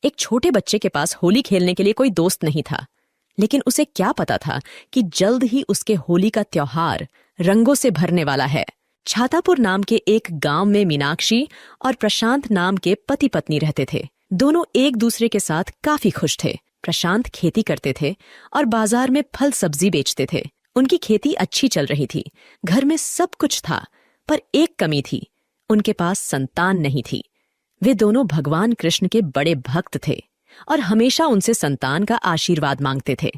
एक छोटे बच्चे के पास होली खेलने के लिए कोई दोस्त नहीं था, लेकिन उसे क्या पता था कि जल्द ही उसके होली का त्योहार रंगों से भरने वाला है। छातापुर नाम के एक गांव में मीनाक्षी और प्रशांत नाम के पति पत्नी रहते थे। दोनों एक दूसरे के साथ काफी खुश थे। प्रशांत खेती करते थे और बाजार में फल सब्जी बेचते थे। उनकी खेती अच्छी चल रही थी, घर में सब कुछ था, पर एक कमी थी, उनके पास संतान नहीं थी। वे दोनों भगवान कृष्ण के बड़े भक्त थे और हमेशा उनसे संतान का आशीर्वाद मांगते थे।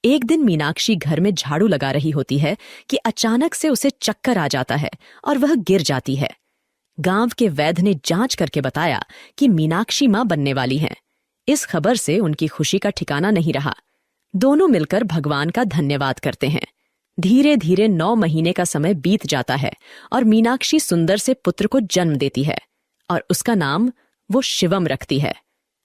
एक दिन मीनाक्षी घर में झाड़ू लगा रही होती है कि अचानक से उसे चक्कर आ जाता है और वह गिर जाती है। गांव के वैद्य ने जांच करके बताया कि मीनाक्षी मां बनने वाली हैं। इस खबर से उनकी खुशी का ठिकाना नहीं रहा। दोनों मिलकर भगवान का धन्यवाद करते हैं। धीरे धीरे 9 महीने का समय बीत जाता है और मीनाक्षी सुंदर से पुत्र को जन्म देती है और उसका नाम वो शिवम रखती है।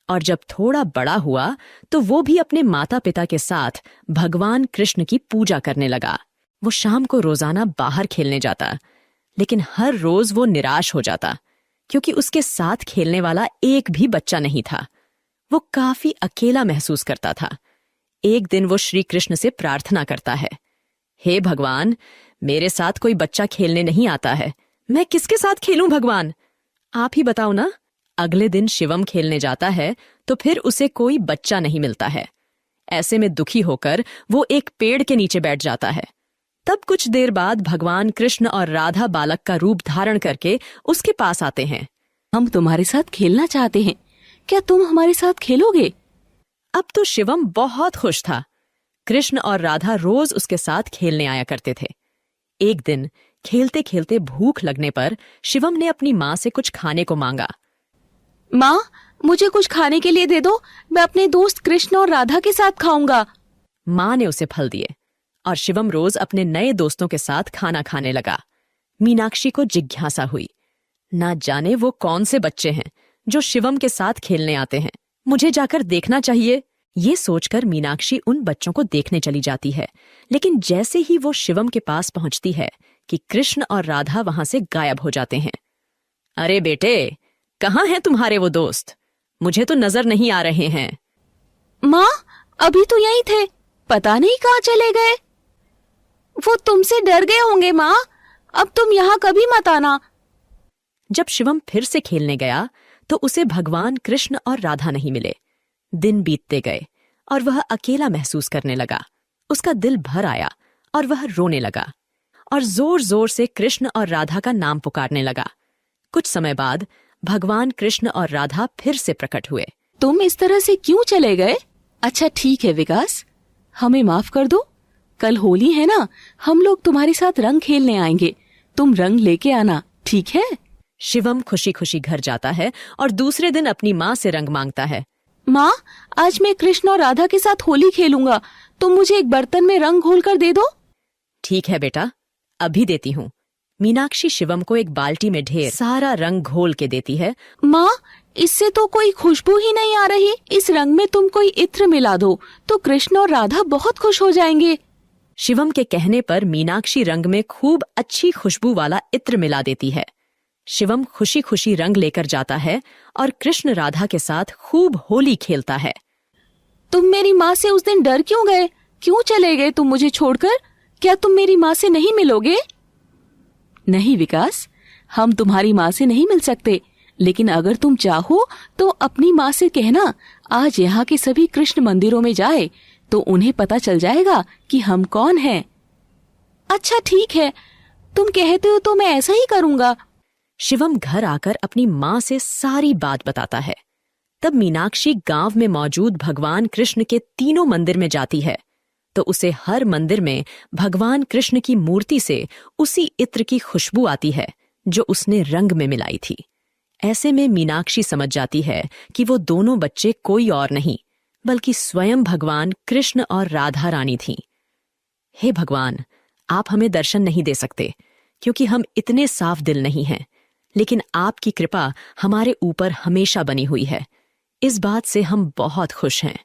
और जब थोड़ा बड़ा हुआ तो वो भी अपने माता पिता के साथ भगवान कृष्ण की पूजा करने लगा। वो शाम को रोजाना बाहर खेलने जाता, लेकिन हर रोज वो निराश हो जाता क्योंकि उसके साथ खेलने वाला एक भी बच्चा नहीं था। वो काफी अकेला महसूस करता था। एक दिन वो श्री कृष्ण से प्रार्थना करता है, हे भगवान, मेरे साथ कोई बच्चा खेलने नहीं आता है, मैं किसके साथ खेलूं भगवान? आप ही बताओ ना। अगले दिन शिवम खेलने जाता है तो फिर उसे कोई बच्चा नहीं मिलता है। ऐसे में दुखी होकर वो एक पेड़ के नीचे बैठ जाता है। तब कुछ देर बाद भगवान कृष्ण और राधा बालक का रूप धारण करके उसके पास आते हैं। हम तुम्हारे साथ खेलना चाहते हैं, क्या तुम हमारे साथ खेलोगे? अब तो शिवम बहुत खुश था। कृष्ण और राधा रोज उसके साथ खेलने आया करते थे। एक दिन खेलते खेलते भूख लगने पर शिवम ने अपनी माँ से कुछ खाने को मांगा। माँ, मुझे कुछ खाने के लिए दे दो, मैं अपने दोस्त कृष्ण और राधा के साथ खाऊंगा। माँ ने उसे फल दिए और शिवम रोज अपने नए दोस्तों के साथ खाना खाने लगा। मीनाक्षी को जिज्ञासा हुई, ना जाने वो कौन से बच्चे हैं जो शिवम के साथ खेलने आते हैं, मुझे जाकर देखना चाहिए। ये सोचकर मीनाक्षी उन बच्चों को देखने चली जाती है, लेकिन जैसे ही वो शिवम के पास पहुंचती है कि कृष्ण और राधा वहां से गायब हो जाते हैं। अरे बेटे, कहाँ हैं तुम्हारे वो दोस्त? मुझे तो नजर नहीं आ रहे हैं। माँ, अभी तो यहीं थे, पता नहीं कहाँ चले गए। वो तुमसे डर गए होंगे माँ, अब तुम यहाँ कभी मत आना। जब शिवम फिर से खेलने गया तो उसे भगवान कृष्ण और राधा नहीं मिले। दिन बीतते गए और वह अकेला महसूस करने लगा। उसका दिल भर आया और वह रोने लगा और जोर जोर से कृष्ण और राधा का नाम पुकारने लगा। कुछ समय बाद भगवान कृष्ण और राधा फिर से प्रकट हुए। तुम इस तरह से क्यों चले गए? अच्छा ठीक है विकास, हमें माफ कर दो। कल होली है ना, हम लोग तुम्हारे साथ रंग खेलने आएंगे, तुम रंग लेके आना, ठीक है? शिवम खुशी खुशी घर जाता है और दूसरे दिन अपनी माँ से रंग मांगता है। माँ, आज मैं कृष्ण और राधा के साथ होली खेलूंगा, तुम मुझे एक बर्तन में रंग घोल कर दे दो। ठीक है बेटा, अभी देती हूँ। मीनाक्षी शिवम को एक बाल्टी में ढेर सारा रंग घोल के देती है। माँ, इससे तो कोई खुशबू ही नहीं आ रही, इस रंग में तुम कोई इत्र मिला दो तो कृष्ण और राधा बहुत खुश हो जाएंगे। शिवम के कहने पर मीनाक्षी रंग में खूब अच्छी खुशबू वाला इत्र मिला देती है। शिवम खुशी खुशी रंग लेकर जाता है और कृष्ण राधा के साथ खूब होली खेलता है। तुम मेरी माँ से उस दिन डर क्यों गए? क्यों चले गए तुम मुझे छोड़कर? क्या तुम मेरी माँ से नहीं मिलोगे? नहीं विकास, हम तुम्हारी माँ से नहीं मिल सकते, लेकिन अगर तुम चाहो तो अपनी माँ से कहना आज यहाँ के सभी कृष्ण मंदिरों में जाए तो उन्हें पता चल जाएगा कि हम कौन हैं। अच्छा ठीक है, तुम कहते हो तो मैं ऐसा ही करूँगा। शिवम घर आकर अपनी माँ से सारी बात बताता है। तब मीनाक्षी गांव में मौजूद भगवान कृष्ण के तीनों मंदिर में जाती है तो उसे हर मंदिर में भगवान कृष्ण की मूर्ति से उसी इत्र की खुशबू आती है जो उसने रंग में मिलाई थी। ऐसे में मीनाक्षी समझ जाती है कि वो दोनों बच्चे कोई और नहीं बल्कि स्वयं भगवान कृष्ण और राधा रानी थीं। हे भगवान, आप हमें दर्शन नहीं दे सकते क्योंकि हम इतने साफ दिल नहीं हैं, लेकिन आपकी कृपा हमारे ऊपर हमेशा बनी हुई है। इस बात से हम बहुत खुश हैं।